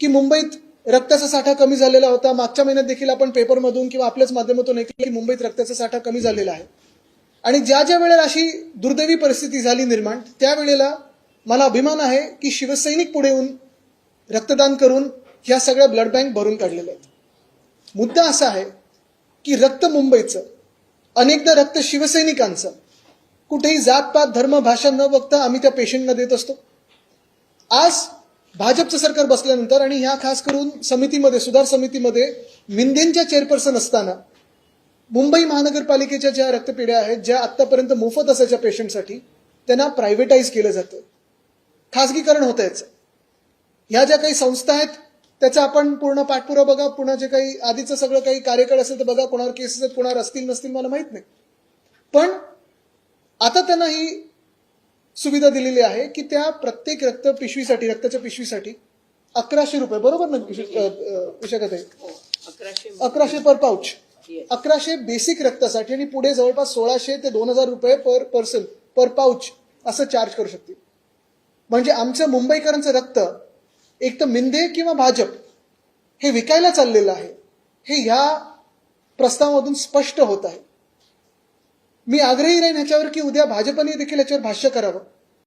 की मुंबईत रक्ताचा साठा कमी झालेला होता. मागच्या महिन्यात देखील आपण पेपरमधून किंवा आपल्याच माध्यमातून ऐकलं की मुंबईत रक्ताचा साठा कमी झालेला आहे. आणि ज्या वेळेला अशी दुर्दैवी परिस्थिती झाली निर्माण, त्यावेळेला मला अभिमान आहे की शिवसैनिक पुढे येऊन रक्तदान करून ह्या सगळ्या ब्लड बँक भरून काढलेल्या आहेत. मुद्दा असा आहे की रक्त मुंबईचं, अनेकदा रक्त शिवसैनिकांचं, कुठेही जातपात धर्म भाषा न बघता आम्ही त्या पेशंटना देत असतो. आज भाजपचं सरकार बसल्यानंतर आणि ह्या खास करून समितीमध्ये, सुधार समितीमध्ये मिंदेंच्या चेअरपर्सन असताना मुंबई महानगरपालिकेच्या ज्या रक्तपेढ्या आहेत, ज्या आतापर्यंत मोफत असायच्या पेशंटसाठी, त्यांना प्रायव्हेटाईज केलं जातं, खासगीकरण होतं याचं. ह्या ज्या काही संस्था आहेत त्याचा आपण पूर्ण पाठपुरावा बघा, पुन्हा जे काही आधीचं सगळं काही कार्यकाळ असेल तर बघा, कोणावर केसेस आहेत, कोणावर असतील नसतील मला माहित नाही. पण आता त्यांना ही सुविधा दिलेली आहे की त्या प्रत्येक रक्ताच्या पिशवीसाठी 1100 रुपये, बरोबर ना विशाखाताई? 1100 पर पाऊच, 1100 बेसिक रक्तासाठी, आणि पुढे जवळपास 1600 ते 2000 रुपये पर पर्सन पर पाऊच असं चार्ज करू शकतील. म्हणजे आमचं मुंबईकरांचं रक्त एक तर मिंदे किंवा भाजप हे विकायला चाललेलं आहे, हे ह्या प्रस्तावामधून स्पष्ट होत आहे. मी आग्रही राहीन ह्याच्यावर की उद्या भाजपने देखील याच्यावर भाष्य करावं.